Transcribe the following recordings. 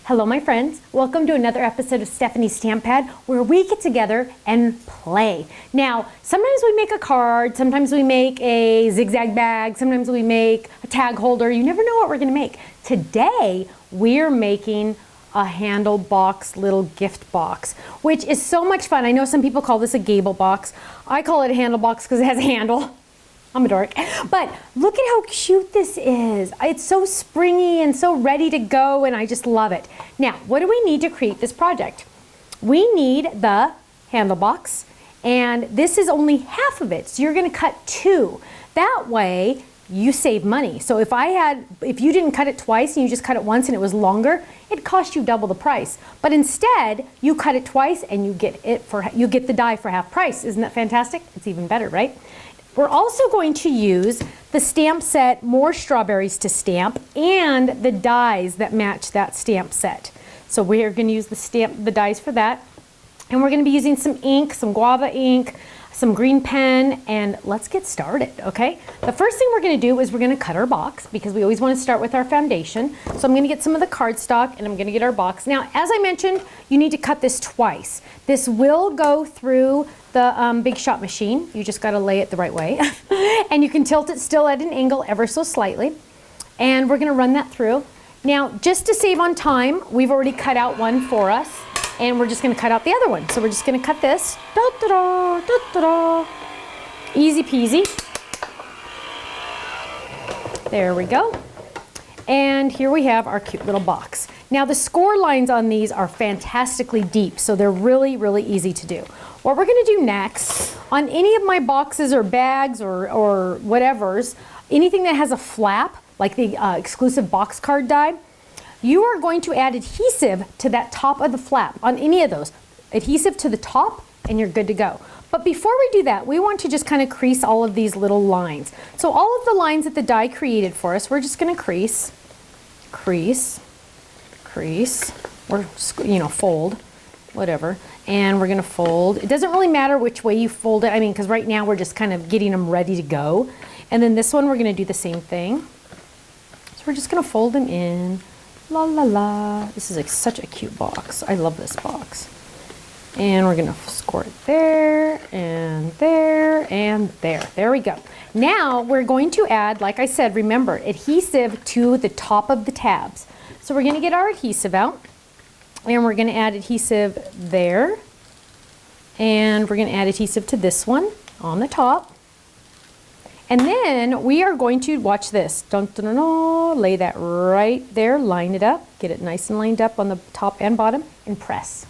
Hello my friends, welcome to another episode of Stephanie's Stamp Pad where we get together and play. Now, sometimes we make a card, sometimes we make a zigzag bag, sometimes we make a tag holder. You never know what we're gonna make. Today, we're making a Handlebox little gift box, which is so much fun. I know some people call this a Gable box. I call it a Handlebox because it has a handle. I'm a dork. But look at how cute this is. It's so springy and so ready to go, and I just love it. Now, what do we need to create this project? We need the Handlebox, and this is only half of it, so you're gonna cut two. That way, you save money. So if you didn't cut it twice and you just cut it once and it was longer, it cost you double the price. But instead, you cut it twice and you get the die for half price. Isn't that fantastic? It's even better, right? We're also going to use the stamp set, more strawberries to stamp, and the dies that match that stamp set. So we're going to use the dies for that. And we're going to be using some ink, some guava ink, some green pen, and let's get started, okay? The first thing we're going to do is we're going to cut our box because we always want to start with our foundation. So I'm going to get some of the cardstock and I'm going to get our box. Now, as I mentioned, you need to cut this twice. This will go through the Big Shot machine. You just got to lay it the right way. And you can tilt it still at an angle ever so slightly. And we're going to run that through. Now, just to save on time, we've already cut out one for us. And we're just going to cut out the other one. So we're just going to cut this. Da-da-da, da-da-da. Easy peasy. There we go. And here we have our cute little box. Now the score lines on these are fantastically deep, so they're really, really easy to do. What we're going to do next, on any of my boxes or bags or whatevers, anything that has a flap, like the exclusive box card die, you are going to add adhesive to that top of the flap on any of those. Adhesive to the top and you're good to go. But before we do that, we want to just kind of crease all of these little lines. So all of the lines that the die created for us, we're just going to crease, crease, crease, or fold, whatever. And we're going to fold. It doesn't really matter which way you fold it. I mean, because right now we're just kind of getting them ready to go. And then this one, we're going to do the same thing. So we're just going to fold them in. La la la. This is like such a cute box. I love this box. And we're going to score it there and there and there. There we go. Now we're going to add, like I said, remember, adhesive to the top of the tabs. So we're going to get our adhesive out and we're going to add adhesive there. And we're going to add adhesive to this one on the top. And then we are going to, watch this, dun, dun, dun, dun, lay that right there, line it up, get it nice and lined up on the top and bottom, and press.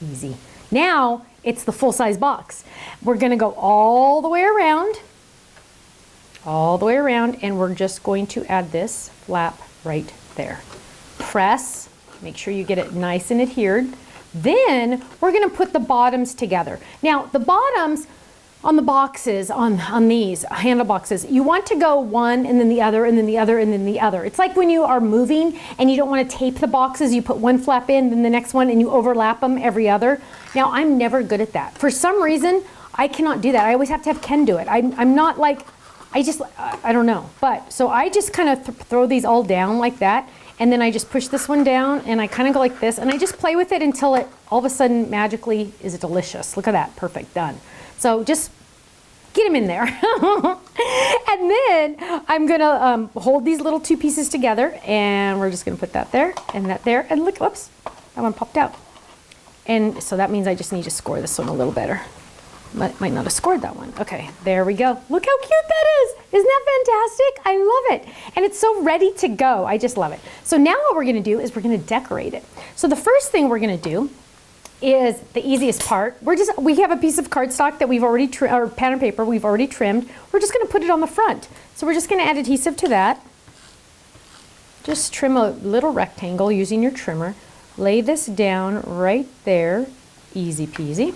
Easy. Now it's the full-size box. We're going to go all the way around, and we're just going to add this flap right there. Press, make sure you get it nice and adhered. Then we're going to put the bottoms together. Now the bottoms, on the boxes, on these handle boxes, you want to go one and then the other and then the other and then the other. It's like when you are moving and you don't want to tape the boxes, you put one flap in, then the next one, and you overlap them every other. Now, I'm never good at that. For some reason, I cannot do that. I always have to have Ken do it. I'm not like, I don't know. But, so I just kind of throw these all down like that, and then I just push this one down, and I kind of go like this, and I just play with it until it all of a sudden magically is delicious. Look at that, perfect, done. So just get them in there. And then I'm gonna hold these little two pieces together and we're just gonna put that there and that there. And look, whoops, that one popped out. And so that means I just need to score this one a little better. Might not have scored that one. Okay, there we go. Look how cute that is. Isn't that fantastic? I love it. And it's so ready to go. I just love it. So now what we're gonna do is we're gonna decorate it. So the first thing we're gonna do is the easiest part. We have a piece of cardstock that we've already or pattern paper we've already trimmed. We're just going to put it on the front. So we're just going to add adhesive to that. Just trim a little rectangle using your trimmer. Lay this down right there. Easy peasy.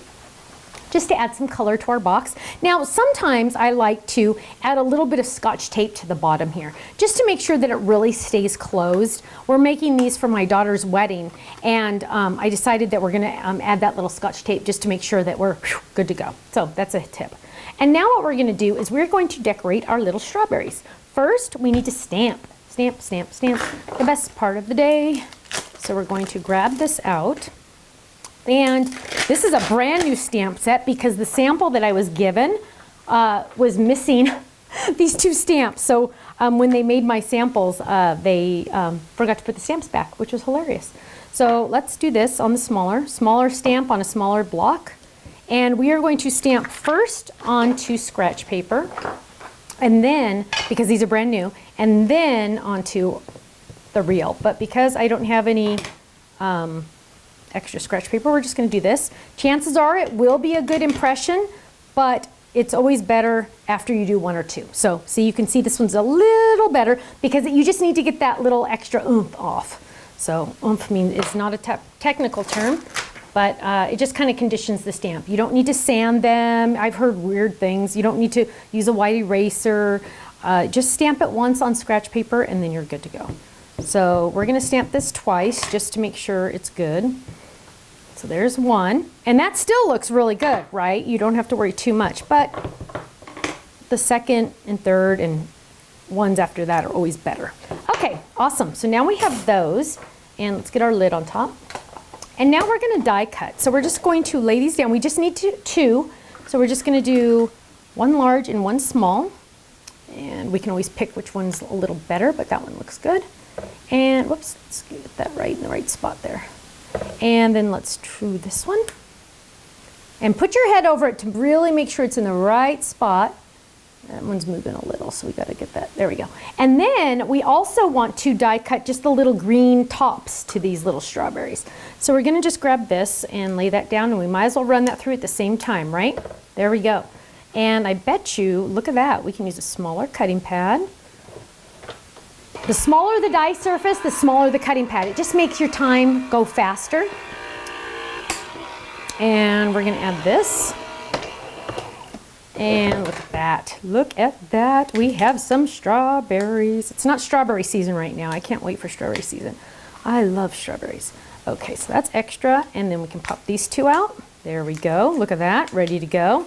Just to add some color to our box. Now, sometimes I like to add a little bit of Scotch tape to the bottom here, just to make sure that it really stays closed. We're making these for my daughter's wedding, and I decided that we're gonna add that little Scotch tape just to make sure that we're good to go. So that's a tip. And now what we're gonna do is we're going to decorate our little strawberries. First, we need to stamp. Stamp, stamp, stamp. The best part of the day. So we're going to grab this out. And this is a brand new stamp set because the sample that I was given was missing these two stamps. So when they made my samples, they forgot to put the stamps back, which was hilarious. So let's do this on the smaller stamp on a smaller block. And we are going to stamp first onto scratch paper, and then, because these are brand new, and then onto the real. But because I don't have any extra scratch paper, we're just going to do this. Chances are it will be a good impression, but it's always better after you do one or two. So see, you can see this one's a little better because you just need to get that little extra oomph off. So oomph, I mean, it's not a technical term, but it just kind of conditions the stamp. You don't need to sand them. I've heard weird things. You don't need to use a white eraser. Just stamp it once on scratch paper and then you're good to go. So we're going to stamp this twice just to make sure it's good. So there's one, and that still looks really good, right? You don't have to worry too much, but the second and third and ones after that are always better. Okay, awesome. So now we have those, and let's get our lid on top. And now we're going to die cut. So we're just going to lay these down. We just need two. So we're just going to do one large and one small. And we can always pick which one's a little better, but that one looks good. And whoops, let's get that right in the right spot there. And then let's do this one. And put your head over it to really make sure it's in the right spot. That one's moving a little, so we got to get that. There we go. And then we also want to die cut just the little green tops to these little strawberries. So we're going to just grab this and lay that down, and we might as well run that through at the same time, right? There we go. And I bet you, look at that, we can use a smaller cutting pad. The smaller the die surface, the smaller the cutting pad. It just makes your time go faster. And we're going to add this. And look at that. Look at that. We have some strawberries. It's not strawberry season right now. I can't wait for strawberry season. I love strawberries. Okay, so that's extra. And then we can pop these two out. There we go. Look at that. Ready to go.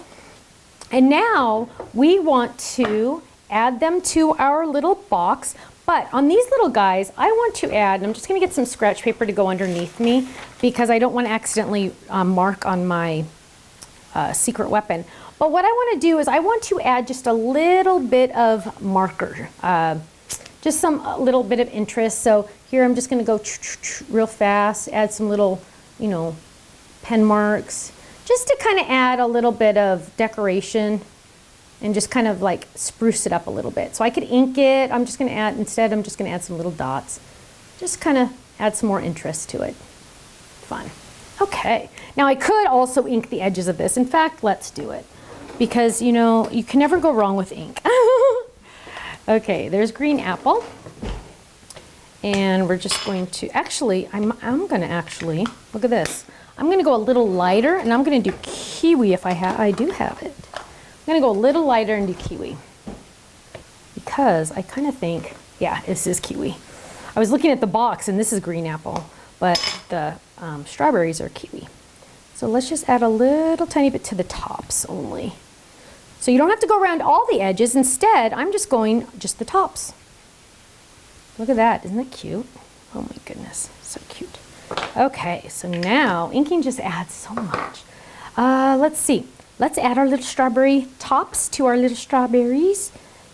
And now we want to add them to our little box. But on these little guys, I want to add, and I'm just going to get some scratch paper to go underneath me because I don't want to accidentally mark on my secret weapon. But what I want to do is I want to add just a little bit of marker, just a little bit of interest. So here I'm just going to go real fast, add some little, pen marks, just to kind of add a little bit of decoration and just kind of like spruce it up a little bit. So I could ink it. I'm just going to add some little dots. Just kind of add some more interest to it. Fun. Okay. Now I could also ink the edges of this. In fact, let's do it. Because, you can never go wrong with ink. Okay, there's green apple. And we're just going to, actually, I'm going to actually, look at this. I'm going to go a little lighter, and I'm going to do kiwi if I do have it. I'm going to go a little lighter and do kiwi. Because I kind of think, yeah, this is kiwi. I was looking at the box, and this is green apple, but the strawberries are kiwi. So let's just add a little tiny bit to the tops only. So you don't have to go around all the edges. Instead, I'm just going just the tops. Look at that. Isn't that cute? Oh my goodness. So cute. Okay, so now inking just adds so much. Let's see. Let's add our little strawberry tops to our little strawberries.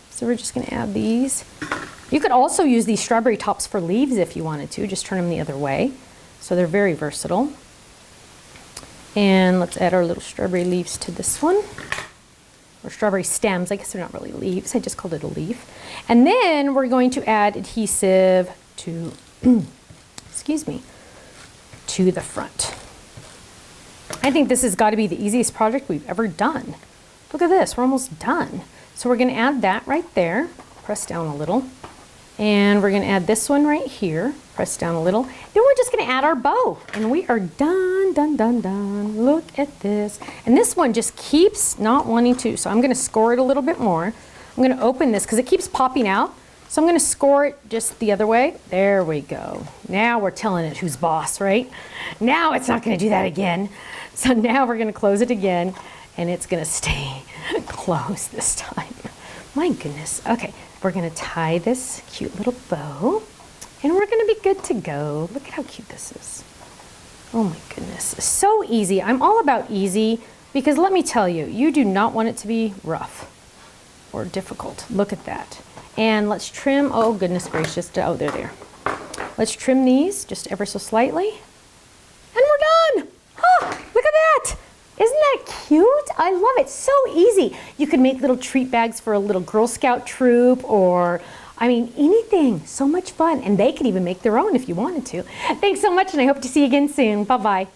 So we're just going to add these. You could also use these strawberry tops for leaves if you wanted to. Just turn them the other way. So they're very versatile. And let's add our little strawberry leaves to this one. Or strawberry stems. I guess they're not really leaves. I just called it a leaf. And then we're going to add adhesive to, excuse me, to the front. I think this has got to be the easiest project we've ever done. Look at this. We're almost done. So we're going to add that right there. Press down a little. And we're going to add this one right here. Press down a little. Then we're just going to add our bow. And we are done, done, done, done. Look at this. And this one just keeps not wanting to. So I'm going to score it a little bit more. I'm going to open this because it keeps popping out. So I'm going to score it just the other way. There we go. Now we're telling it who's boss, right? Now it's not going to do that again. So now we're going to close it again. And it's going to stay closed this time. My goodness. Okay. We're going to tie this cute little bow. And we're gonna be good to go. Look at how cute this is. Oh my goodness, so easy. I'm all about easy because let me tell you, you do not want it to be rough or difficult. Look at that. And let's trim, oh goodness gracious, oh, they're there. Let's trim these just ever so slightly. And we're done. Oh, look at that. Isn't that cute? I love it, so easy. You could make little treat bags for a little Girl Scout troop or, I mean, anything. So much fun. And they could even make their own if you wanted to. Thanks so much, and I hope to see you again soon. Bye-bye.